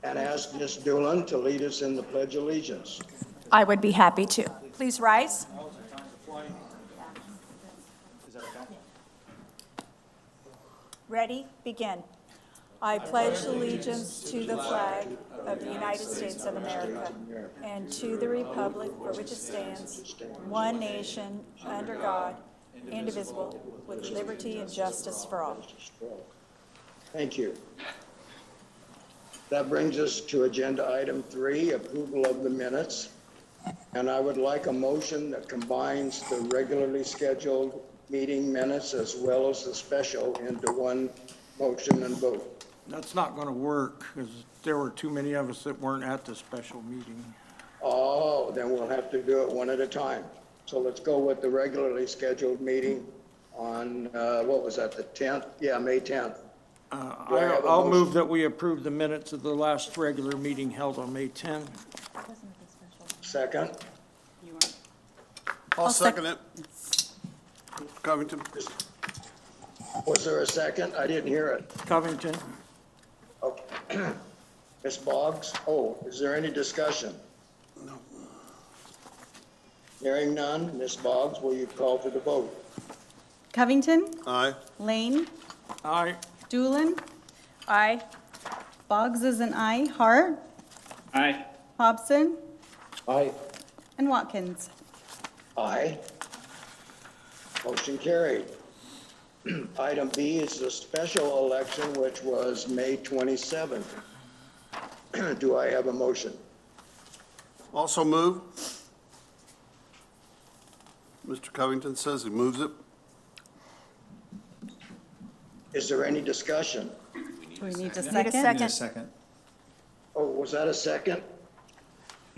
and ask Ms. Doolan to lead us in the Pledge of Allegiance. I would be happy to. Please rise. Ready? Begin. I pledge allegiance to the flag of the United States of America and to the republic for which it stands, one nation, under God, indivisible, with liberty and justice for all. Thank you. That brings us to agenda item 3, approval of the minutes. And I would like a motion that combines the regularly scheduled meeting minutes as well as the special into one motion and vote. That's not going to work because there were too many of us that weren't at the special meeting. Oh, then we'll have to do it one at a time. So let's go with the regularly scheduled meeting on, what was that, the 10th? Yeah, May 10th. Do I have a I'll motion? move that we approve the minutes of the last regular meeting held on May 10. Second? I'll second it. Covington. Was there a second? I didn't hear it. Covington? Okay. Ms. Boggs? Oh, is there any discussion? No. Hearing none, Ms. Boggs, will you call for the vote? Covington, Aye. Lane, Aye. Doolin, Aye. Boggs is an aye, Hart, Aye. Hobson, Aye. and Watkins. Aye. Motion carried. Item B is the special election, which was May 27th. Do I have a motion? Also move. Mr. Covington says he moves it. Is there any discussion? Do we need a Need a second? Need a second. second. Oh, was that a second?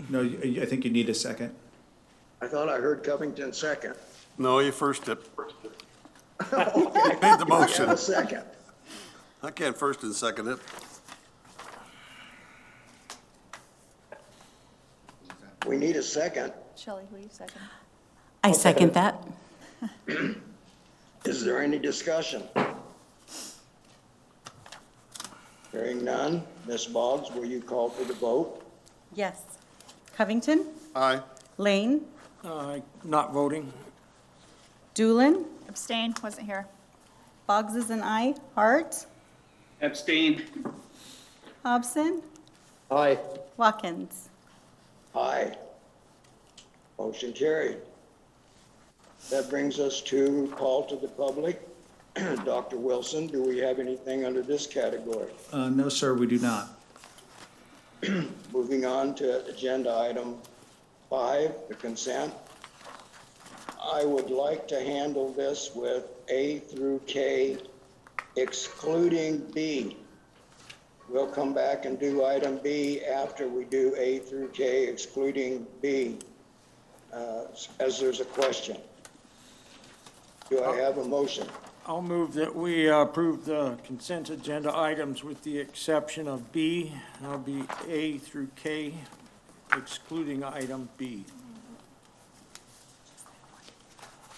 No, I think you need a second. I thought I heard Covington second. No, you first it. Okay. Made the I motion. have a second. I can't first and second it. We need a second. Shelley, will you second? I second that. Is there any discussion? Hearing none, Ms. Boggs, will you call for the vote? Yes. Covington, Aye. Lane, Not voting. Doolin, Abstain, wasn't here. Boggs is an aye, Hart, Abstain. Hobson, Aye. Watkins. Aye. Motion carried. That brings us to call to the public. Dr. Wilson, do we have anything under this category? No, sir, we do not. Moving on to agenda item 5, the consent. I would like to handle this with A through K, excluding B. We'll come back and do item B after we do A through K, excluding B, as there's a question. Do I have a motion? I'll move that we approve the consent agenda items with the exception of B. That'll be A through K, excluding item B.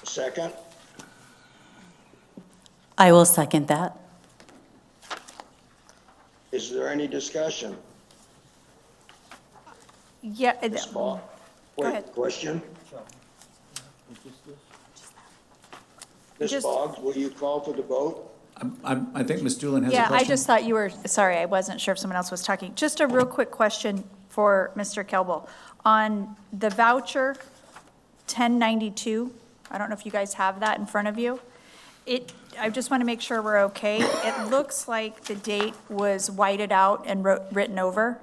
Second? I will second that. Is there any discussion? Yeah. Ms. Boggs? Go Wait, ahead. question? Ms. Just- Boggs, will you call for the vote? I think Ms. Doolin has a Yeah, question. I just thought you were, sorry, I wasn't sure if someone else was talking. Just a real quick question for Mr. Kelbel. On the voucher 1092, I don't know if you guys have that in front of you. I just want to make sure we're okay. It looks like the date was whited out and written over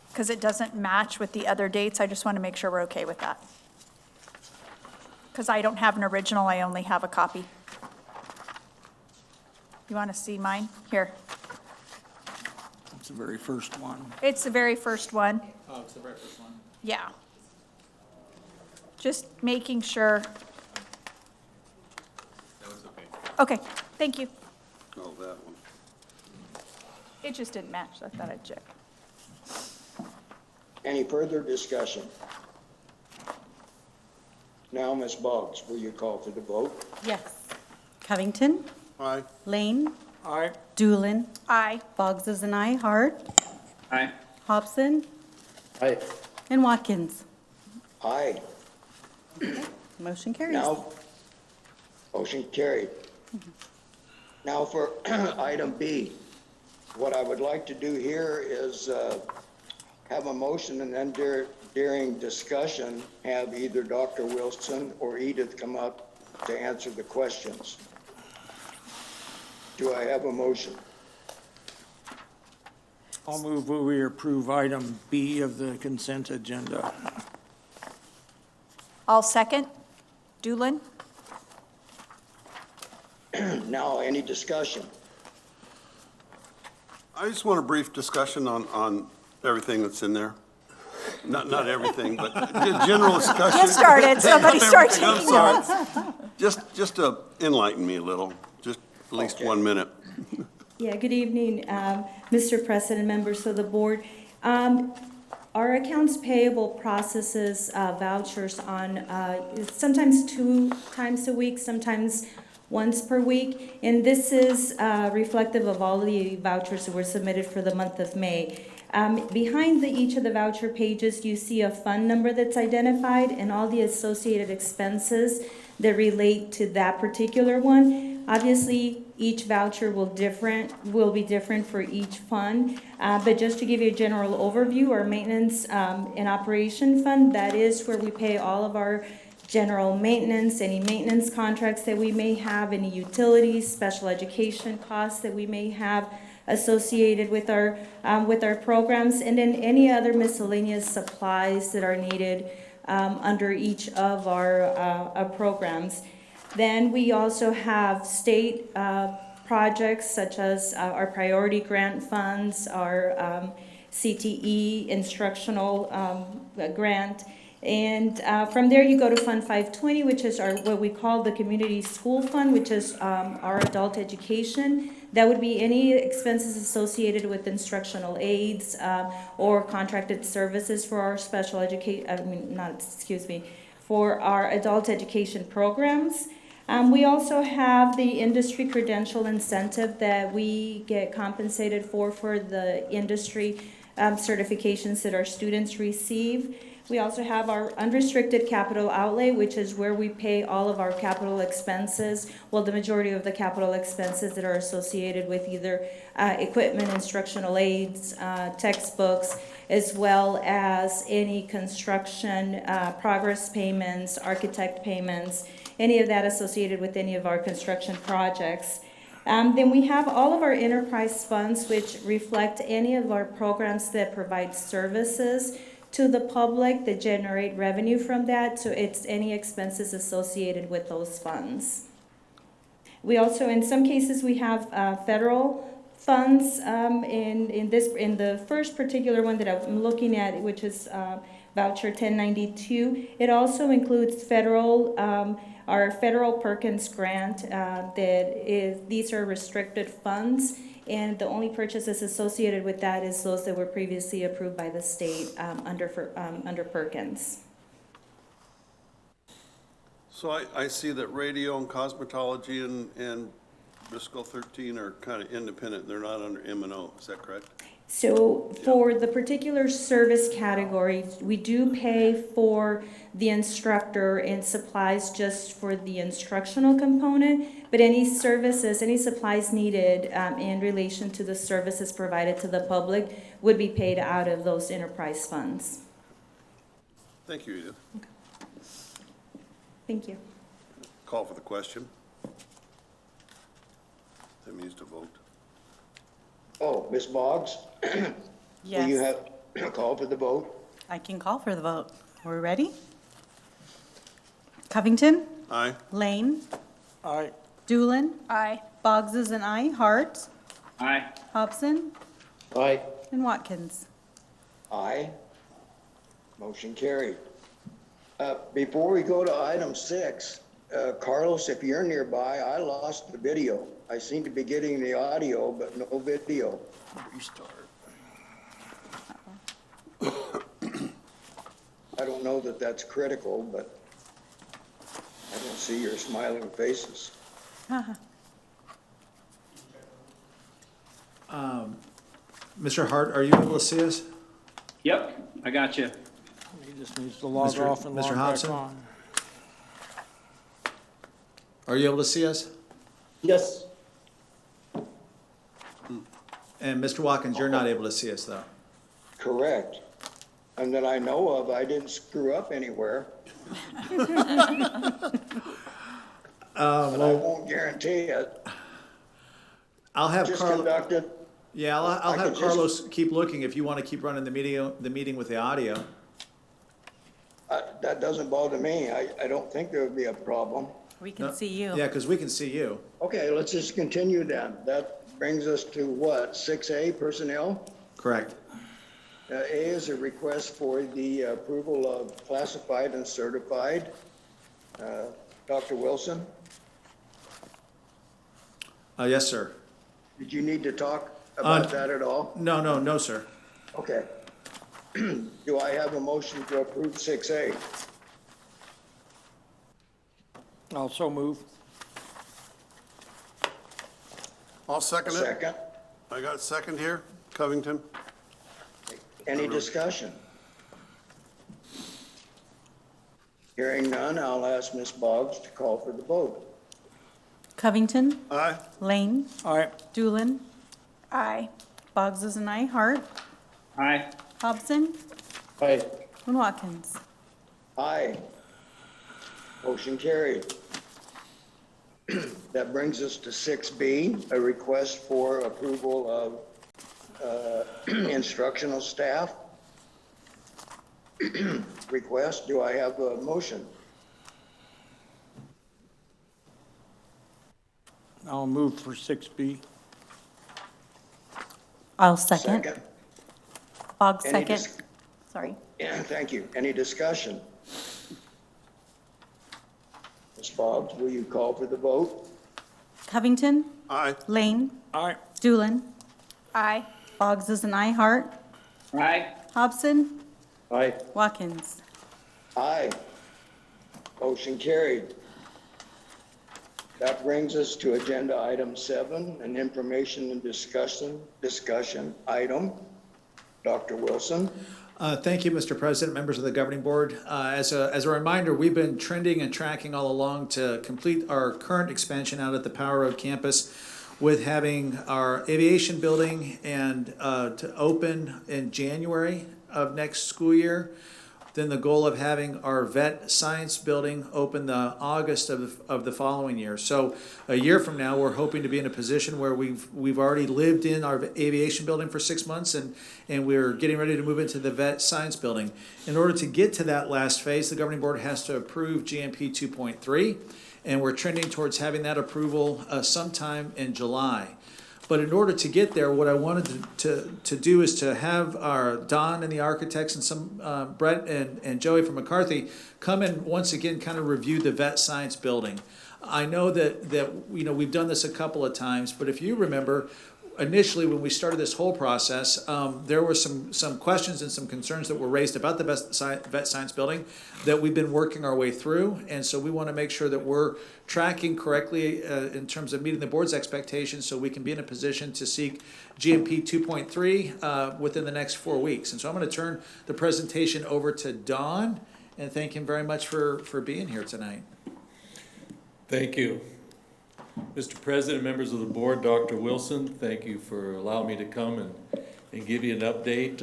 because it doesn't match with the other dates. I just want to make sure we're okay with that. Because I don't have an original, I only have a copy. You want to see mine? Here. It's the very first one. It's the very first one. Oh, it's the very first one. Yeah. Just making sure. That was okay. Okay, thank you. Oh, that one. It just didn't match. I thought I'd check. Any further discussion? Now, Ms. Boggs, will you call for the vote? Yes. Covington, Aye. Lane, Aye. Doolin, Aye. Boggs is an aye, Hart, Aye. Hobson, Aye. and Watkins. Aye. Motion carries. Now, motion carried. Now for item B, what I would like to do here is have a motion and then during discussion, have either Dr. Wilson or Edith come up to answer the questions. Do I have a motion? I'll move where we approve item B of the consent agenda. I'll second. Doolin? Now, any discussion? I just want a brief discussion on everything that's in there. Not everything, but general discussion. Get started. Somebody start I'm taking sorry. notes. Just to enlighten me a little, just at least Okay. 1 minute. Yeah, good evening, Mr. President, members of the board. Our accounts payable processes vouchers on sometimes 2 times a week, sometimes once per week. And this is reflective of all the vouchers that were submitted for the month of May. Behind each of the voucher pages, you see a fund number that's identified and all the associated expenses that relate to that particular one. Obviously, each voucher will be different for each fund, but just to give you a general overview, our maintenance and operation fund, that is where we pay all of our general maintenance, any maintenance contracts that we may have, any utilities, special education costs that we may have associated with our programs, and then any other miscellaneous supplies that are needed under each of our programs. Then we also have state projects such as our priority grant funds, our CTE instructional grant. And from there you go to Fund 520, which is what we call the Community School Fund, which is our adult education. That would be any expenses associated with instructional aids or contracted services for our for our adult education programs. We also have the industry credential incentive that we get compensated for the industry certifications that our students receive. We also have our unrestricted capital outlay, which is where we pay all of our capital expenses, well, the majority of the capital expenses that are associated with either equipment, instructional aids, textbooks, as well as any construction progress payments, architect payments, any of that associated with any of our construction projects. Then we have all of our enterprise funds, which reflect any of our programs that provide services to the public that generate revenue from that. So it's any expenses associated with those funds. We also, in some cases, we have federal funds. In the first particular one that I'm looking at, which is voucher 1092, it also includes federal, our federal Perkins grant. These are restricted funds. And the only purchases associated with that is those that were previously approved by the state under Perkins. So I see that radio and cosmetology and Fiscal 13 are kind of independent. They're not under M&O. Is that correct? So for the particular service category, we do pay for the instructor and supplies just for the instructional component, but any services, any supplies needed in relation to the services provided to the public would be paid out of those enterprise funds. Thank you, Edith. Thank you. Call for the question. That means to vote. Oh, Ms. Boggs? Do you Yes, have a call for the vote? I can call for the vote. Are we ready? Covington, Aye. Lane, Aye. Doolin, Aye. Boggs is an aye, Hart, Aye. Hobson, Aye. and Watkins. Aye. Motion carried. Before we go to item 6, Carlos, if you're nearby, I lost the video. I seem to be getting the audio, but no video. Restart. I don't know that that's critical, but I don't see your smiling faces. Mr. Hart, are you able to see us? Yep, I got you. He just needs to log Mr. off and log Mr. back Hobson? on. Are you able to see us? Yes. And Mr. Watkins, you're not able to see us, though. Correct. And that I know of, I didn't screw up anywhere. But I won't guarantee it. I'll have Just Carlos. conducted, Yeah, I'll I have could just- Carlos keep looking if you want to keep running the meeting with the audio. that doesn't bother me. I don't think there would be a problem. We can see you. Yeah, because we can see you. Okay, let's just continue then. That brings us to what, 6A, personnel? Correct. A is a request for the approval of classified and certified. Dr. Wilson, Yes, sir. did you need to talk about that at all? No, sir. Okay. Do I have a motion to approve 6A? Also move. I'll second it. Second. I got a second here, Covington. Any discussion? Hearing none, I'll ask Ms. Boggs to call for the vote. Covington, Aye. Lane, All right, Doolin, Aye. Boggs is an aye, Hart, Aye. Hobson, Aye. and Watkins. Aye. Motion carried. That brings us to 6B, a request for approval of instructional staff. Request, do I have a motion? I'll move for 6B. I'll second. Boggs Any second. dis- Sorry. Yeah, thank you. Any discussion? Ms. Boggs, will you call for the vote? Covington, Aye. Lane, All right, Doolin, Aye. Boggs is an aye, Hart, Aye. Hobson, Aye. Watkins. Aye. Motion carried. That brings us to agenda item 7, an information and discussion item. Dr. Wilson. Thank you, Mr. President, members of the governing board. As a reminder, we've been trending and tracking all along to complete our current expansion out at the Power Road campus with having our aviation building and to open in January of next school year. Then the goal of having our vet science building open the August of the following year. So a year from now, we're hoping to be in a position where we've already lived in our aviation building for 6 months and we're getting ready to move into the vet science building. In order to get to that last phase, the governing board has to approve GMP 2.3, and we're trending towards having that approval sometime in July. But in order to get there, what I wanted to do is to have our Don and the architects and some Brett and Joey from McCarthy come and once again kind of review the vet science building. I know that we've done this a couple of times, but if you remember, initially when we started this whole process, there were some questions and some concerns that were raised about the vet science building that we've been working our way through, and so we want to make sure that we're tracking correctly in terms of meeting the board's expectations so we can be in a position to seek GMP 2.3 within the next 4 weeks. And so I'm going to turn the presentation over to Don and thank him very much for being here tonight. Thank you. Mr. President, members of the board, Dr. Wilson, thank you for allowing me to come and give you an update.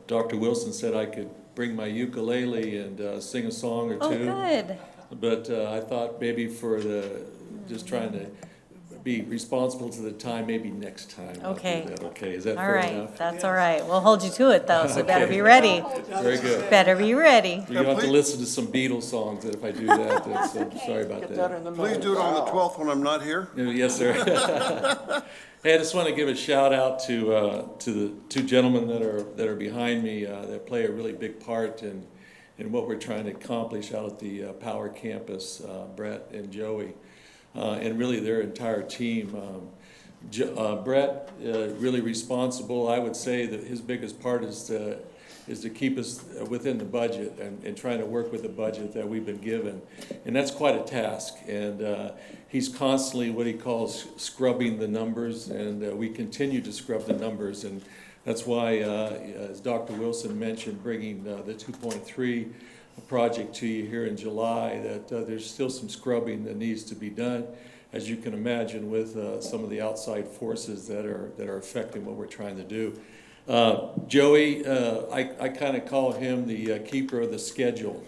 Dr. Wilson said I could bring my ukulele and sing a song or two. Oh, good. But I thought maybe just trying to be responsible to the time, maybe next time. I'll do Okay. that. Okay, is that All fair right, enough? that's all right. We'll hold you to it, though, so better Okay. be ready. Very good. Better be ready. You have to listen to some Beatles songs if I do that, so sorry about get that. that in the Please minutes. do it on the 12th when I'm not here. Yes, sir. Hey, I just want to give a shout out to the two gentlemen that are behind me that play a really big part in what we're trying to accomplish out at the Power Campus, Brett and Joey, and really their entire team. Brett, really responsible. I would say that his biggest part is to keep us within the budget and trying to work with the budget that we've been given. And that's quite a task. And he's constantly what he calls scrubbing the numbers, and we continue to scrub the numbers. And That's why, as Dr. Wilson mentioned, bringing the 2.3 project to you here in July, that there's still some scrubbing that needs to be done, as you can imagine, with some of the outside forces that are affecting what we're trying to do. Joey, I kind of call him the keeper of the schedule.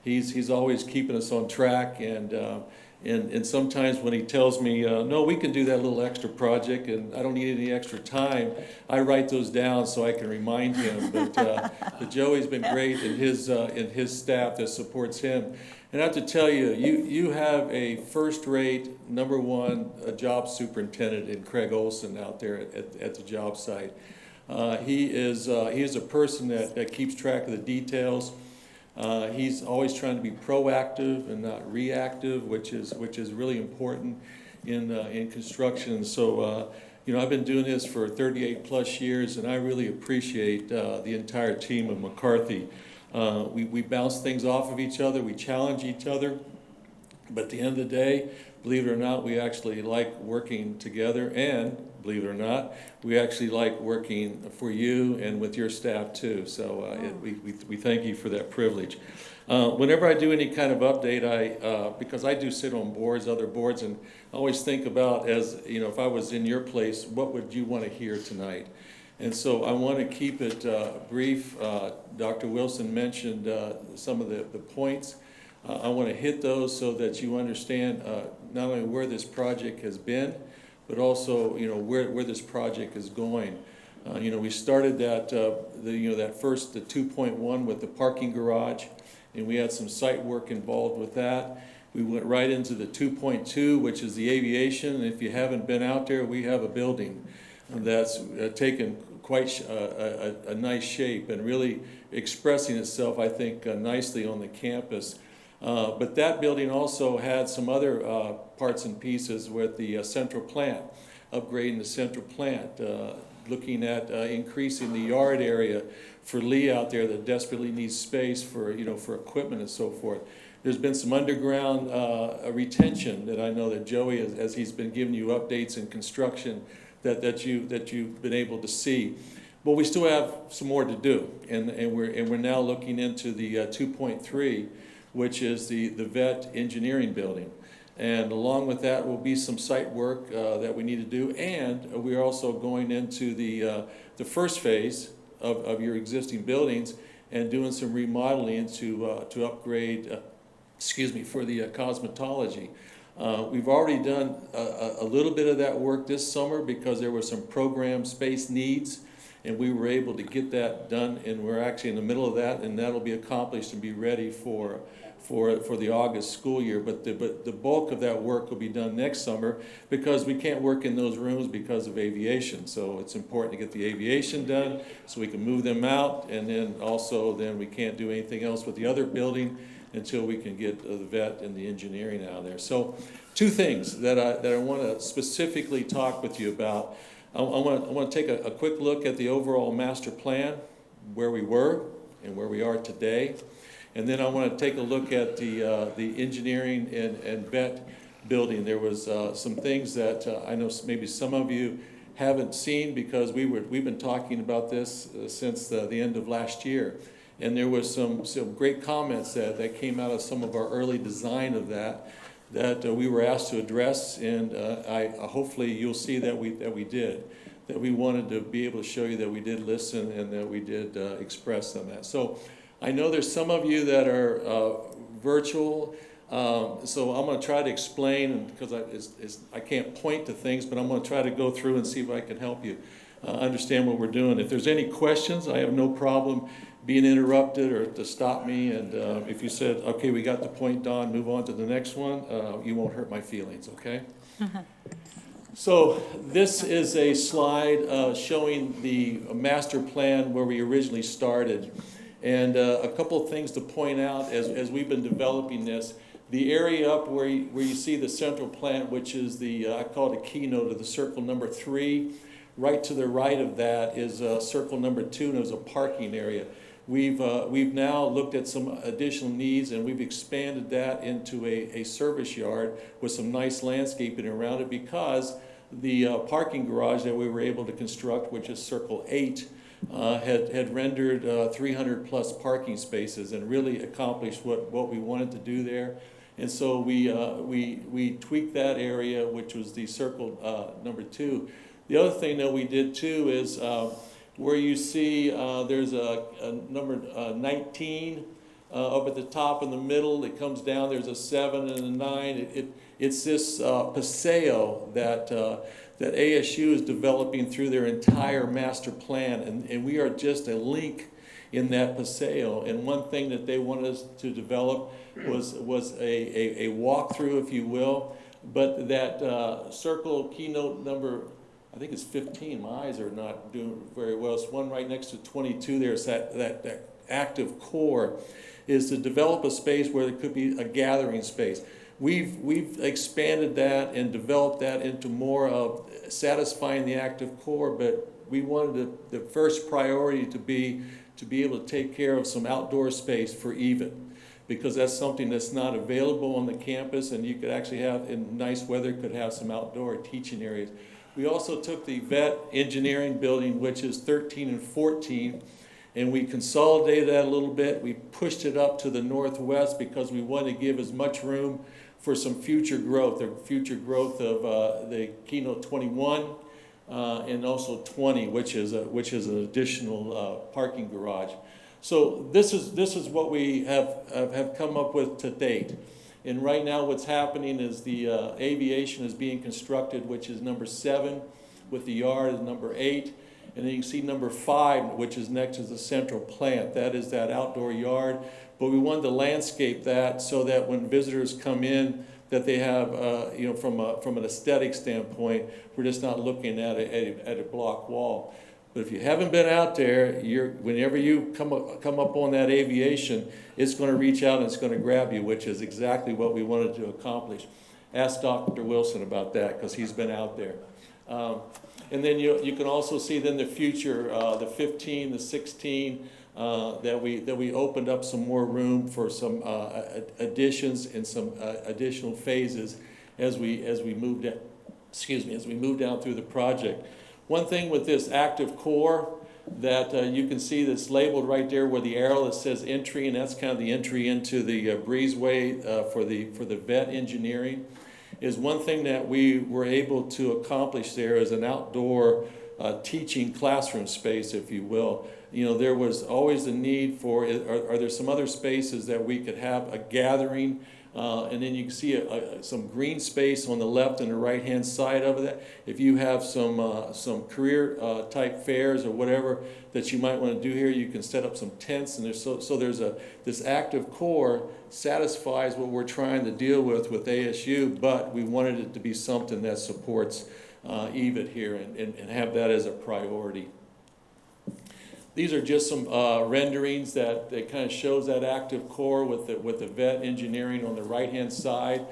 He's always keeping us on track, and sometimes when he tells me, no, we can do that little extra project and I don't need any extra time, I write those down so I can remind him. But Joey's been great in his staff that supports him. And I have to tell you, you have a first-rate, #1 job superintendent in Craig Olson out there at the job site. He is a person that keeps track of the details. He's always trying to be proactive and not reactive, which is really important in construction. So, I've been doing this for 38 plus years, and I really appreciate the entire team of McCarthy. We bounce things off of each other, we challenge each other, but at the end of the day, believe it or not, we actually like working together, and believe it or not, we actually like working for you and with your staff too. So we thank you for that privilege. Whenever I do any kind of update, because I do sit on boards, other boards, and I always think about, as if I was in your place, what would you want to hear tonight? And so I want to keep it brief. Dr. Wilson mentioned some of the points. I want to hit those so that you understand not only where this project has been, but also where this project is going. We started that that first, the 2.1 with the parking garage, and we had some site work involved with that. We went right into the 2.2, which is the aviation. And if you haven't been out there, we have a building that's taken quite a nice shape and really expressing itself, I think, nicely on the campus. But that building also had some other parts and pieces with the central plant, upgrading the central plant, looking at increasing the yard area for Lee out there that desperately needs space for for equipment and so forth. There's been some underground retention that I know that Joey, as he's been giving you updates in construction, that you've been able to see. But we still have some more to do, and we're now looking into the 2.3, which is the VET engineering building. And along with that will be some site work that we need to do, and we're also going into the first phase of your existing buildings and doing some remodeling to upgrade, for the cosmetology. We've already done a little bit of that work this summer because there were some program space needs, and we were able to get that done, and we're actually in the middle of that, and that'll be accomplished and be ready for the August school year. But the bulk of that work will be done next summer because we can't work in those rooms because of aviation. So it's important to get the aviation done so we can move them out, and then we can't do anything else with the other building until we can get the vet and the engineering out of there. So two things that I want to specifically talk with you about. I want to take a quick look at the overall master plan, where we were and where we are today. And then I want to take a look at the engineering and vet building. There was some things that I know maybe some of you haven't seen because we've been talking about this since the end of last year. And there was some great comments that came out of some of our early design of that we were asked to address, and hopefully you'll see that we did. That we wanted to be able to show you that we did listen and that we did express on that. So I know there's some of you that are virtual, so I'm going to try to explain, because I can't point to things, but I'm going to try to go through and see if I can help you understand what we're doing. If there's any questions, I have no problem being interrupted or to stop me, and if you said, okay, we got the point, Don, move on to the next one, you won't hurt my feelings, okay? So this is a slide showing the master plan where we originally started. And a couple of things to point out as we've been developing this. The area up where you see the central plant, which is I call it a keynote of the circle number 3. Right to the right of that is circle number 2, and there's a parking area. We've now looked at some additional needs, and we've expanded that into a service yard with some nice landscaping around it, because the parking garage that we were able to construct, which is circle 8, had rendered 300-plus parking spaces and really accomplished what we wanted to do there. And so we tweaked that area, which was the circle number 2. The other thing that we did too is where you see there's a number 19 up at the top in the middle. It comes down, there's a 7 and a 9. It's this paseo that ASU is developing through their entire master plan, and we are just a link in that paseo. And one thing that they wanted us to develop was a walkthrough, if you will, but that circle keynote number, I think it's 15. My eyes are not doing very well. It's one right next to 22 there. It's that active core is to develop a space where there could be a gathering space. We've expanded that and developed that into more of satisfying the active core, but we wanted the first priority to be able to take care of some outdoor space for EVIT, because that's something that's not available on the campus, and you could actually have, in nice weather, could have some outdoor teaching areas. We also took the vet engineering building, which is 13 and 14, and we consolidated that a little bit. We pushed it up to the northwest because we wanted to give as much room for some future growth, the future growth of the Keynote 21 and also 20, which is an additional parking garage. So this is what we have come up with to date. And right now what's happening is the aviation is being constructed, which is number 7, with the yard is number 8. And then you can see number 5, which is next to the central plant. That is that outdoor yard. But we wanted to landscape that so that when visitors come in, that they have, from an aesthetic standpoint, we're just not looking at a block wall. But if you haven't been out there, whenever you come up on that aviation, it's going to reach out and it's going to grab you, which is exactly what we wanted to accomplish. Ask Dr. Wilson about that, because he's been out there. And then you can also see then the future, the 15, the 16, that we opened up some more room for some additions and some additional phases as we moved down through the project. One thing with this active core that you can see that's labeled right there where the arrow that says entry, and that's kind of the entry into the breezeway for the vet engineering, is one thing that we were able to accomplish there is an outdoor teaching classroom space, if you will. You know, there was always a need for, are there some other spaces that we could have a gathering, and then you can see some green space on the left and the right-hand side of it. If you have some career type fairs or whatever that you might want to do here, you can set up some tents, and there's this active core satisfies what we're trying to deal with ASU, but we wanted it to be something that supports EVIT here and have that as a priority. These are just some renderings that kind of shows that active core with the vet engineering on the right-hand side.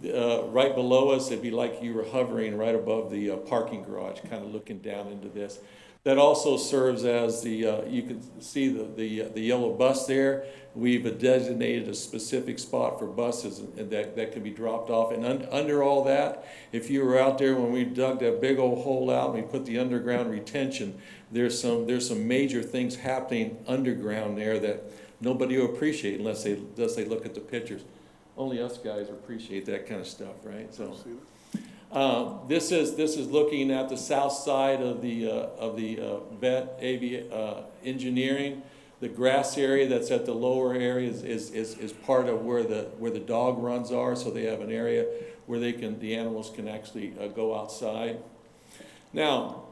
Right below us, it'd be like you were hovering right above the parking garage, kind of looking down into this. That also serves as the, you can see the yellow bus there. We've designated a specific spot for buses and that can be dropped off. And under all that, if you were out there when we dug that big old hole out and we put the underground retention, there's some major things happening underground there that nobody will appreciate unless they look at the pictures. Only us guys appreciate that kind of stuff, right? So this is looking at the south side of the vet engineering. The grass area that's at the lower area is part of where the dog runs are, so they have an area where the animals can actually go outside. Now,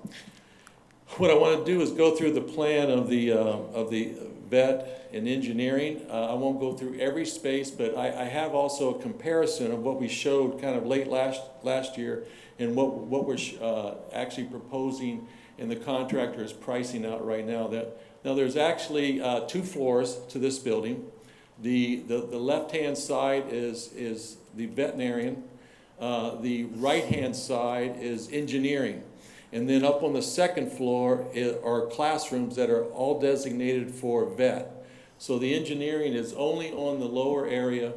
what I want to do is go through the plan of the vet and engineering. I won't go through every space, but I have also a comparison of what we showed kind of late last year and what we're actually proposing and the contractor is pricing out right now. Now there's actually 2 floors to this building. The left-hand side is the veterinarian. The right-hand side is engineering. And then up on the second floor are classrooms that are all designated for vet. So the engineering is only on the lower area,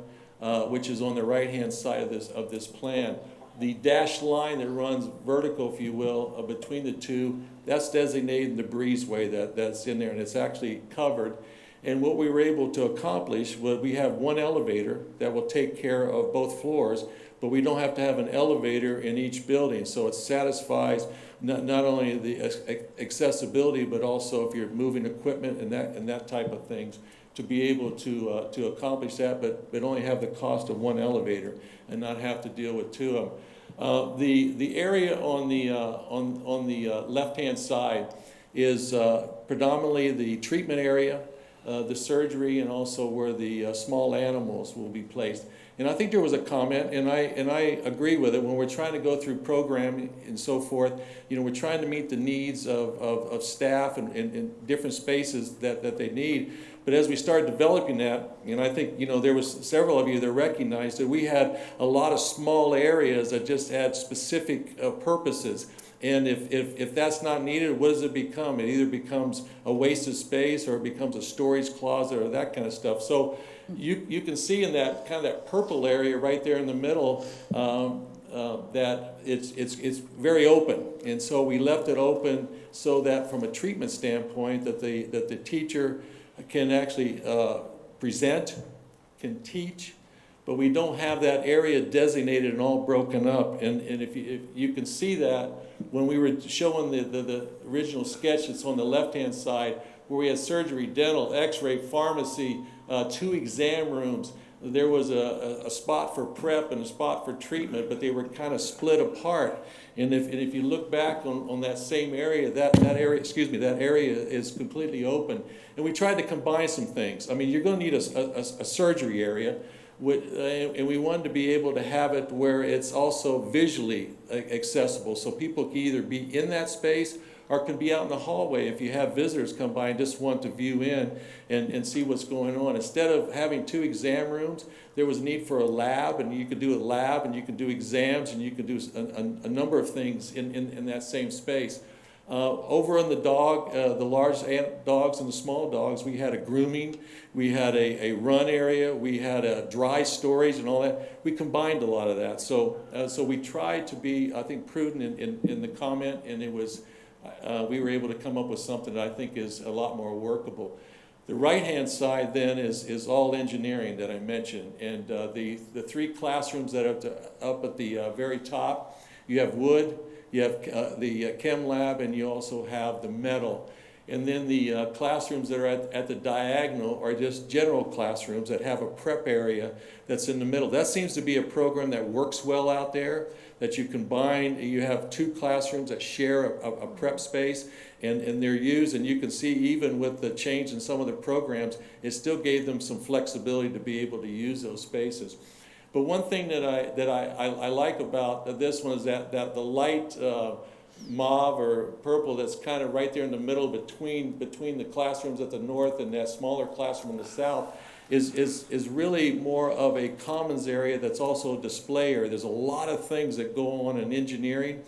which is on the right-hand side of this plan. The dashed line that runs vertical, if you will, between the two, that's designated the breezeway that's in there, and it's actually covered. And what we were able to accomplish was we have one elevator that will take care of both floors, but we don't have to have an elevator in each building. So it satisfies not only the accessibility, but also if you're moving equipment and that type of things, to be able to accomplish that, but only have the cost of one elevator and not have to deal with two of them. The area on the left-hand side is predominantly the treatment area, the surgery, and also where the small animals will be placed. And I think there was a comment, and I agree with it, when we're trying to go through programming and so forth, we're trying to meet the needs of staff and different spaces that they need. But as we started developing that, and I think, there was several of you that recognized that we had a lot of small areas that just had specific purposes. And if that's not needed, what does it become? It either becomes a waste of space, or it becomes a storage closet, or that kind of stuff. So you can see in that kind of that purple area right there in the middle that it's very open. And so we left it open so that from a treatment standpoint that the teacher can actually present, can teach, but we don't have that area designated and all broken up. And if you can see that when we were showing the original sketch that's on the left-hand side, where we had surgery, dental, x-ray, pharmacy, 2 exam rooms. There was a spot for prep and a spot for treatment, but they were kind of split apart. And if you look back on that same area, that area is completely open. And we tried to combine some things. I mean, you're going to need a surgery area, and we wanted to be able to have it where it's also visually accessible, so people can either be in that space or can be out in the hallway if you have visitors come by and just want to view in and see what's going on. Instead of having 2 exam rooms, there was a need for a lab, and you could do a lab, and you could do exams, and you could do a number of things in that same space. Over on the large dogs and the small dogs, we had a grooming, we had a run area, we had a dry storage and all that. We combined a lot of that. So we tried to be, I think, prudent in the comment, and it was, we were able to come up with something that I think is a lot more workable. The right-hand side then is all engineering that I mentioned, and the 3 classrooms that are up at the very top, you have wood, you have the chem lab, and you also have the metal. And then the classrooms that are at the diagonal are just general classrooms that have a prep area that's in the middle. That seems to be a program that works well out there, that you combine. You have 2 classrooms that share a prep space, and they're used. And you can see even with the change in some of the programs, it still gave them some flexibility to be able to use those spaces. But one thing that I like about this one is that the light mauve or purple that's kind of right there in the middle between the classrooms at the north and that smaller classroom in the south is really more of a commons area that's also a display area. There's a lot of things that go on in engineering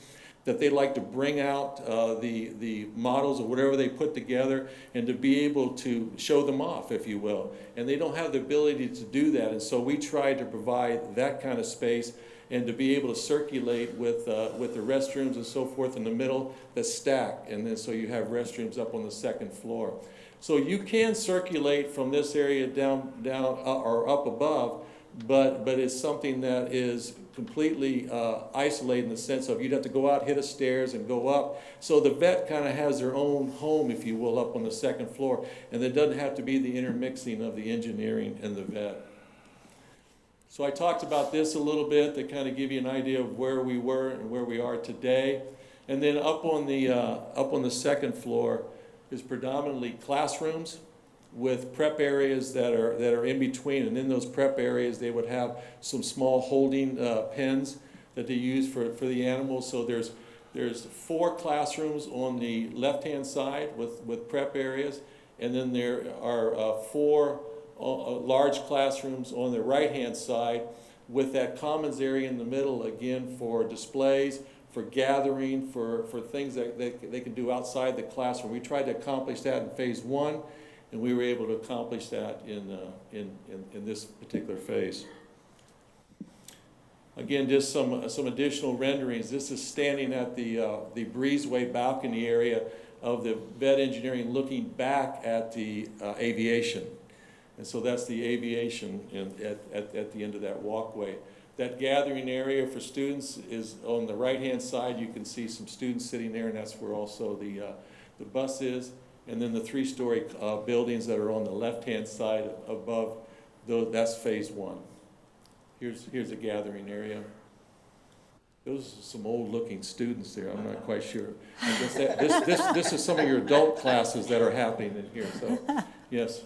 that they like to bring out the models or whatever they put together, and to be able to show them off, if you will. And they don't have the ability to do that, and so we try to provide that kind of space and to be able to circulate with the restrooms and so forth in the middle that's stacked, and then so you have restrooms up on the 2nd floor. So you can circulate from this area down or up above, but it's something that is completely isolated in the sense of you'd have to go out, hit a stairs, and go up. So the vet kind of has their own home, if you will, up on the 2nd floor, and there doesn't have to be the intermixing of the engineering and the vet. So I talked about this a little bit to kind of give you an idea of where we were and where we are today. And then up on the 2nd floor is predominantly classrooms with prep areas that are in between, and in those prep areas they would have some small holding pens that they use for the animals. So there's 4 classrooms on the left-hand side with prep areas, and then there are 4 large classrooms on the right-hand side with that commons area in the middle, again for displays, for gathering, for things that they can do outside the classroom. We tried to accomplish that in phase 1, and we were able to accomplish that in this particular phase. Again, just some additional renderings. This is standing at the breezeway balcony area of the vet engineering looking back at the aviation. And so that's the aviation at the end of that walkway. That gathering area for students is on the right-hand side. You can see some students sitting there, and that's where also the bus is. And then the three-story buildings that are on the left-hand side above, that's phase one. Here's a gathering area. Those are some old-looking students there. I'm not quite sure. I guess this is some of your adult classes that are happening in here. So, yes.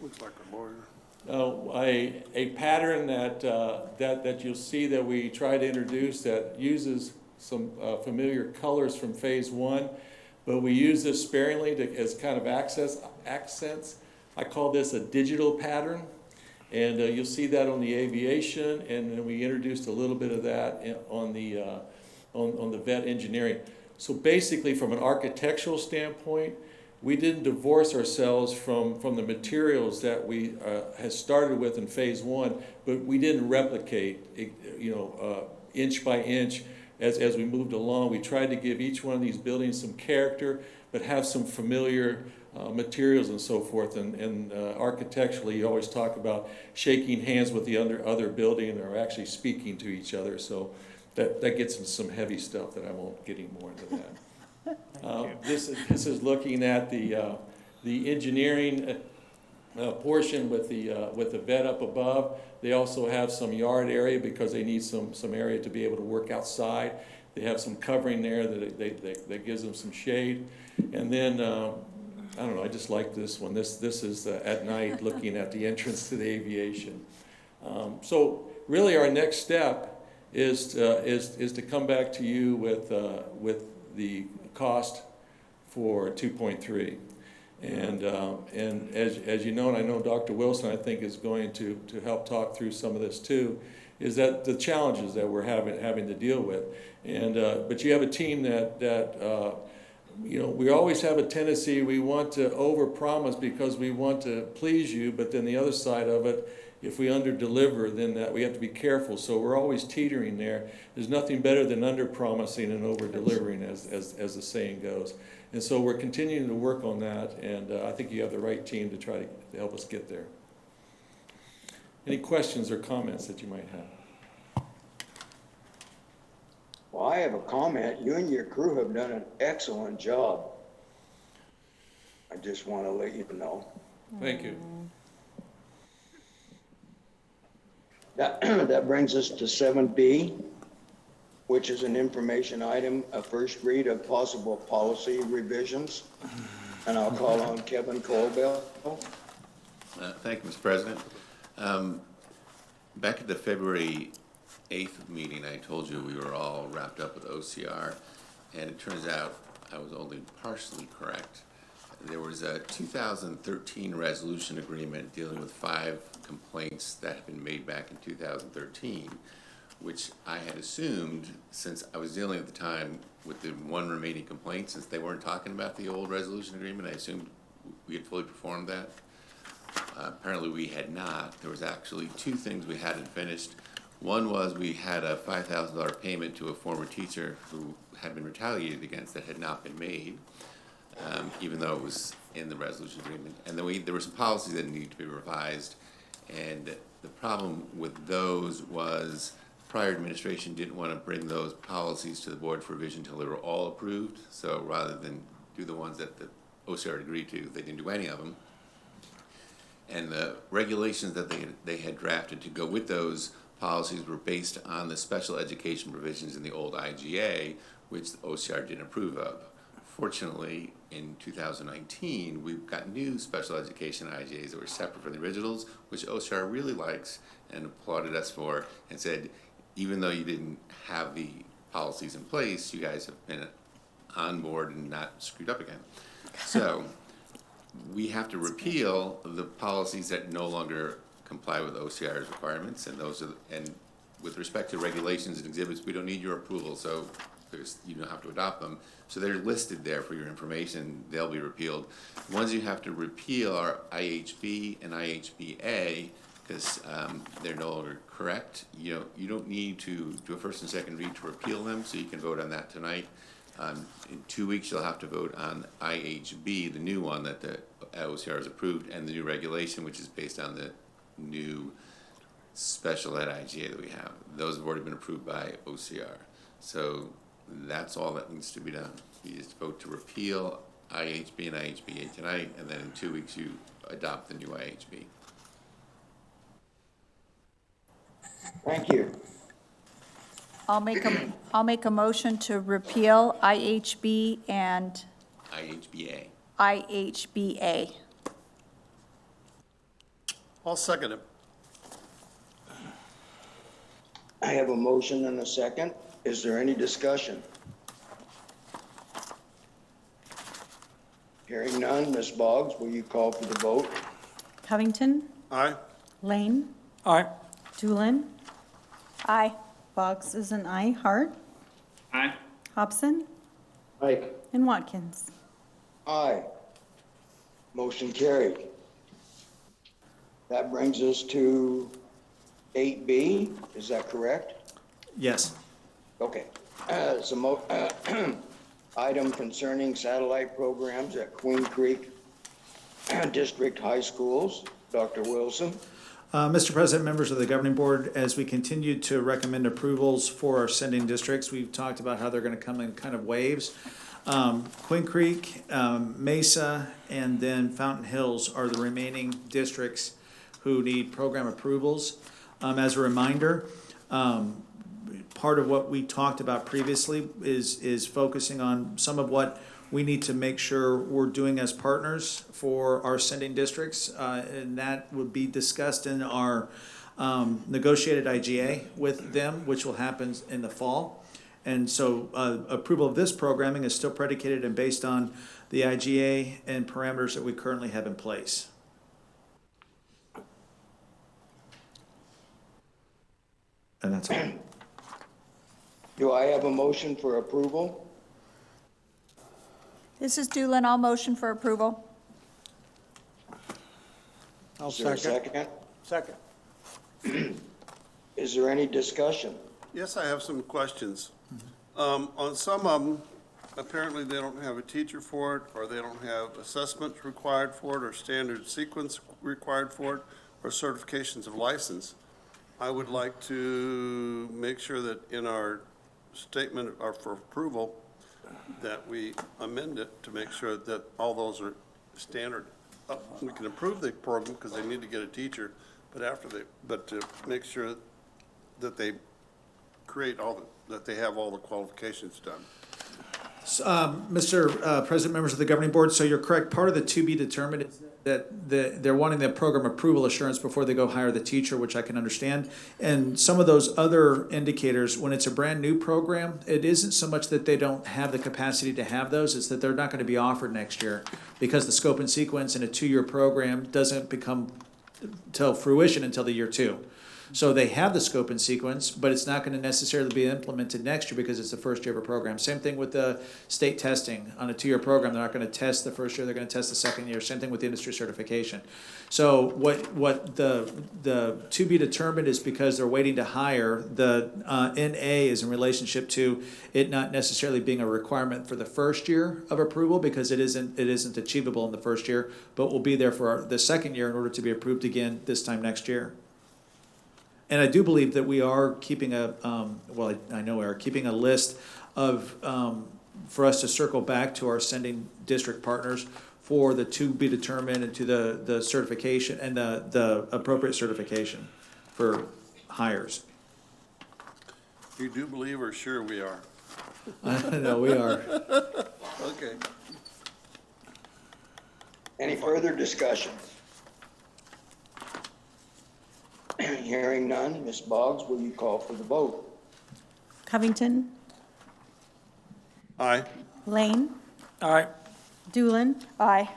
Looks like a lawyer. A pattern that you'll see that we try to introduce that uses some familiar colors from phase one, but we use this sparingly as kind of accents. I call this a digital pattern, and you'll see that on the aviation, and then we introduced a little bit of that on the vet engineering. So basically, from an architectural standpoint, we didn't divorce ourselves from the materials that we had started with in phase one, but we didn't replicate, inch by inch as we moved along. We tried to give each one of these buildings some character, but have some familiar materials and so forth. And architecturally, you always talk about shaking hands with the other building or actually speaking to each other. So that gets into some heavy stuff that I won't get any more into that. This is looking at the engineering portion with the vet up above. They also have some yard area because they need some area to be able to work outside. They have some covering there that gives them some shade. And then I don't know. I just like this one. This is at night looking at the entrance to the aviation. So really, our next step is to come back to you with the cost for 2.3. And as you know, and I know Dr. Wilson, I think, is going to help talk through some of this too, is that the challenges that we're having to deal with. And but you have a team that we always have a tendency, we want to overpromise because we want to please you, but then the other side of it, if we underdeliver, then that we have to be careful. So we're always teetering there. There's nothing better than underpromising and over-delivering, as the saying goes. And so we're continuing to work on that, and I think you have the right team to try to help us get there. Any questions or comments that you might have? Well, I have a comment. You and your crew have done an excellent job. I just want to let you know. Thank you. That brings us to 7B, which is an information item, a first read of possible policy revisions. And I'll call on Kevin Colbell. Thank you, Mr. President. Back at the February 8th meeting, I told you we were all wrapped up with OCR, and it turns out I was only partially correct. There was a 2013 resolution agreement dealing with 5 complaints that had been made back in 2013, which I had assumed, since I was dealing at the time with the one remaining complaint, since they weren't talking about the old resolution agreement, I assumed we had fully performed that. Apparently we had not. There was actually 2 things we hadn't finished. One was we had a $5,000 payment to a former teacher who had been retaliated against that had not been made. Even though it was in the resolution agreement. And then there were some policies that needed to be revised. And the problem with those was prior administration didn't want to bring those policies to the board for revision until they were all approved. So rather than do the ones that the OCR agreed to, they didn't do any of them. And the regulations that they had drafted to go with those policies were based on the special education provisions in the old IGA, which the OCR didn't approve of. Fortunately, in 2019, we've got new special education IGAs that were separate from the originals, which OCR really likes and applauded us for, and said, even though you didn't have the policies in place, you guys have been on board and not screwed up again. So we have to repeal the policies that no longer comply with OCR's requirements, and and with respect to regulations and exhibits, we don't need your approval, so you don't have to adopt them. So they're listed there for your information. They'll be repealed. Ones you have to repeal are IHB and IHBA, because they're no longer correct. You don't need to do a first and second read to repeal them, so you can vote on that tonight. In 2 weeks, you'll have to vote on IHB, the new one that the OCR has approved, and the new regulation, which is based on the new special ed IGA that we have. Those have already been approved by OCR. So that's all that needs to be done. You just vote to repeal IHB and IHBA tonight, and then in 2 weeks, you adopt the new IHB. Thank you. I'll make a motion to repeal IHB and IHBA. IHBA. I'll second it. I have a motion and a second. Is there any discussion? Hearing none, Ms. Boggs, will you call for the vote? Covington, Aye. Lane, Aye. Doolin, Aye. Boggs is an aye. Hart, Aye. Hobson, Aye. and Watkins. Aye. Motion carried. That brings us to 8B, is that correct? Yes. Okay. It's a item concerning satellite programs at Queen Creek District High Schools. Dr. Wilson. Mr. President, members of the governing board, as we continue to recommend approvals for our sending districts, we've talked about how they're going to come in kind of waves. Queen Creek, Mesa, and then Fountain Hills are the remaining districts who need program approvals. As a reminder, part of what we talked about previously is focusing on some of what we need to make sure we're doing as partners for our sending districts, and that would be discussed in our negotiated IGA with them, which will happen in the fall. And so approval of this programming is still predicated and based on the IGA and parameters that we currently have in place. And that's all. Do I have a motion for approval? This is Doolin. I'll motion for approval. I'll Is there a second. second? Second. Is there any discussion? Yes, I have some questions. On some of them, apparently they don't have a teacher for it, or they don't have assessments required for it, or standard sequence required for it, or certifications of license. I would like to make sure that in our statement or for approval, that we amend it to make sure that all those are standard. We can approve the program because they need to get a teacher, but to make sure that they create that they have all the qualifications done. Mr. President, members of the governing board, so you're correct. Part of the to be determined is that they're wanting the program approval assurance before they go hire the teacher, which I can understand. And some of those other indicators, when it's a brand new program, it isn't so much that they don't have the capacity to have those, it's that they're not going to be offered next year because the scope and sequence in a 2-year program doesn't become till fruition until the year 2. So they have the scope and sequence, but it's not going to necessarily be implemented next year because it's the first year of a program. Same thing with the state testing on a 2-year program. They're not going to test the first year, they're going to test the second year. Same thing with the industry certification. So what the to be determined is because they're waiting to hire. The NA is in relationship to it not necessarily being a requirement for the first year of approval because it isn't achievable in the first year, but will be there for the second year in order to be approved again this time next year. And I do believe that we are keeping I know we are keeping a list of, for us to circle back to our sending district partners for the to be determined and to the certification and the appropriate certification for hires. You do believe or sure we are? No, we are. Okay. Any further discussion? Hearing none, Ms. Boggs, will you call for the vote? Covington, Aye. Lane, Aye. Doolin, Aye.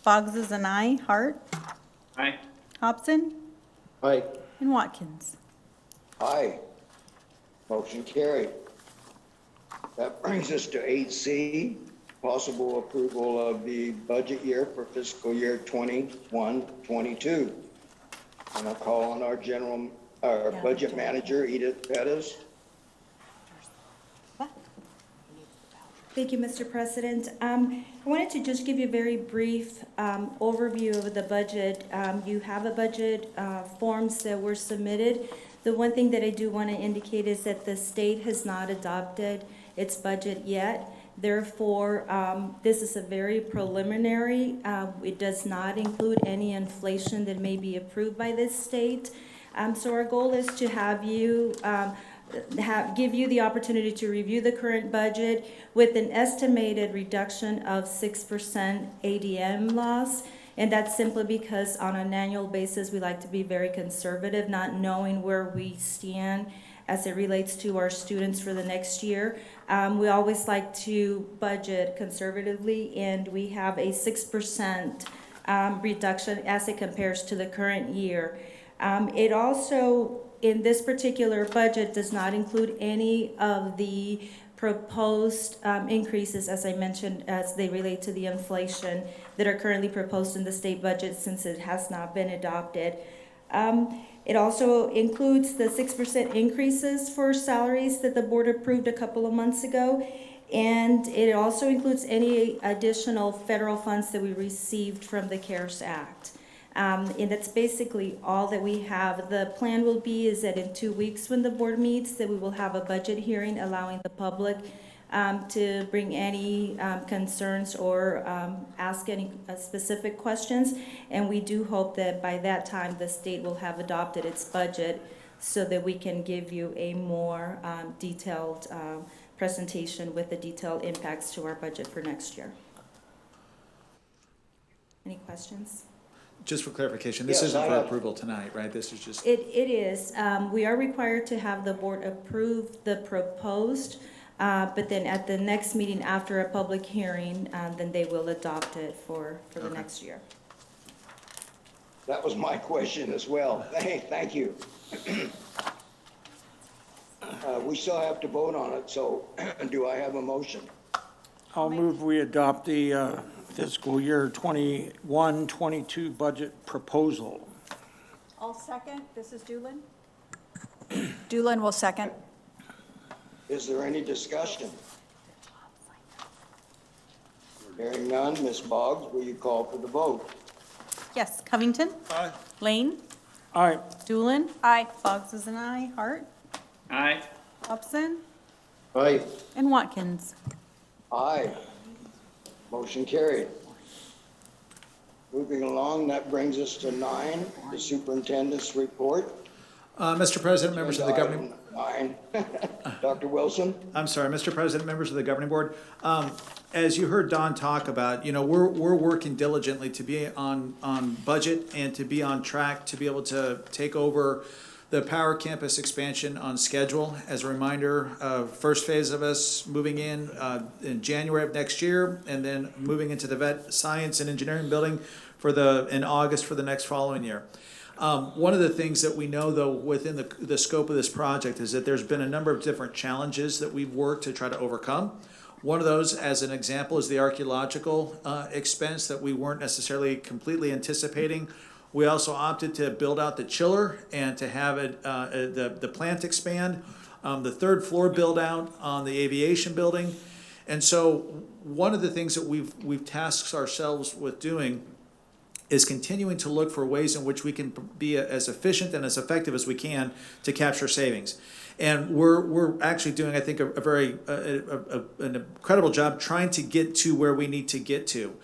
Boggs is an aye. Hart, Aye. Hobson, Aye. and Watkins. Aye. Motion carried. That brings us to 8C, possible approval of the budget year for fiscal year 21-22. And I'll call on our budget manager, Edith Pettis. Thank you, Mr. President. I wanted to just give you a very brief overview of the budget. You have a budget forms that were submitted. The one thing that I do want to indicate is that the state has not adopted its budget yet. Therefore, this is a very preliminary. It does not include any inflation that may be approved by this state. So our goal is to have you give you the opportunity to review the current budget with an estimated reduction of 6% ADM loss. And that's simply because on an annual basis, we like to be very conservative, not knowing where we stand as it relates to our students for the next year. We always like to budget conservatively, and we have a 6% reduction as it compares to the current year. It also, in this particular budget, does not include any of the proposed increases, as I mentioned, as they relate to the inflation that are currently proposed in the state budget since it has not been adopted. It also includes the 6% increases for salaries that the board approved a couple of months ago. And it also includes any additional federal funds that we received from the CARES Act. And that's basically all that we have. The plan will be is that in 2 weeks when the board meets, that we will have a budget hearing allowing the public to bring any concerns or ask any specific questions. And we do hope that by that time, the state will have adopted its budget so that we can give you a more detailed presentation with the detailed impacts to our budget for next year. Any questions? Just for clarification, this Yes, isn't I for have- approval tonight, right? This is just, It is. We are required to have the board approve the proposed, but then at the next meeting after a public hearing, then they will adopt it for the next year. That was my question as well. Thank you. We still have to vote on it, so do I have a motion? I'll move we adopt the fiscal year 21-22 budget proposal. I'll second. This is Doolin. Doolin will second. Is there any discussion? Hearing none, Ms. Boggs, will you call for the vote? Yes, Covington? Aye. Lane? Aye. Doolin? Aye. Boggs is an aye. Hart? Aye. Hobson? Aye. And Watkins? Aye. Motion carried. Moving along, that brings us to 9, the superintendent's report. Mr. President, members of the governing, Item 9. Dr. Wilson? I'm sorry, Mr. President, members of the governing board. As you heard Don talk about, we're working diligently to be on budget and to be on track to be able to take over the Power Campus expansion on schedule. As a reminder, first phase of us moving in January of next year, and then moving into the Vet Science and Engineering building in August for the next following year. One of the things that we know, though, within the scope of this project is that there's been a number of different challenges that we've worked to try to overcome. One of those, as an example, is the archaeological expense that we weren't necessarily completely anticipating. We also opted to build out the chiller and to have the plant expand, the third floor build out on the aviation building. And so one of the things that we've tasked ourselves with doing is continuing to look for ways in which we can be as efficient and as effective as we can to capture savings. And we're actually doing, I think, an incredible job trying to get to where we need to get to.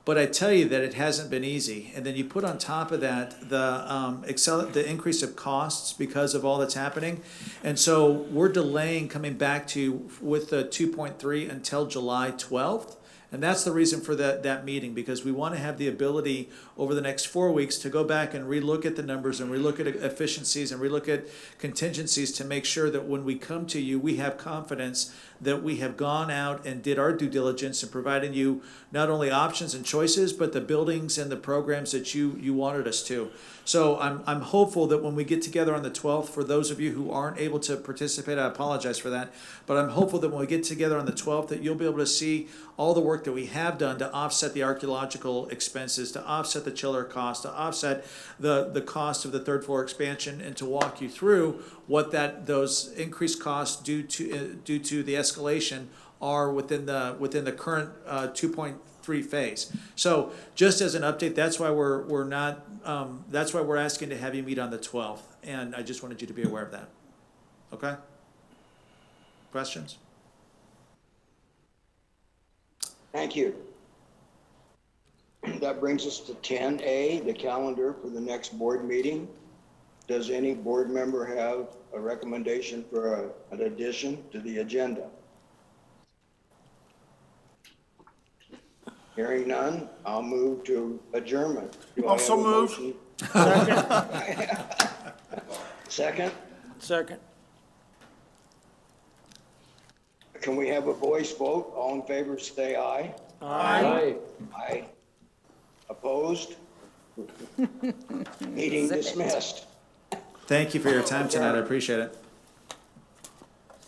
But I tell you that it hasn't been easy. And then you put on top of that the increase of costs because of all that's happening. And so we're delaying coming back with the 2.3 until July 12th. And that's the reason for that meeting, because we want to have the ability over the next 4 weeks to go back and relook at the numbers and relook at efficiencies and relook at contingencies to make sure that when we come to you, we have confidence that we have gone out and did our due diligence in providing you not only options and choices, but the buildings and the programs that you wanted us to. So I'm hopeful that when we get together on the 12th, for those of you who aren't able to participate, I apologize for that, but I'm hopeful that when we get together on the 12th, that you'll be able to see all the work that we have done to offset the archaeological expenses, to offset the chiller cost, to offset the cost of the third floor expansion, and to walk you through what those increased costs due to the escalation are within the current 2.3 phase. So just as an update, that's why that's why we're asking to have you meet on the 12th, and I just wanted you to be aware of that. Okay? Questions? Thank you. That brings us to 10A, the calendar for the next board meeting. Does any board member have a recommendation for an addition to the agenda? Hearing none, I'll move to adjournment. Do I have Also a moved. motion? Second? Second. Can we have a voice vote? All in favor, say aye. Aye. Aye. Opposed? Meeting dismissed. Thank you for your time tonight. I appreciate it.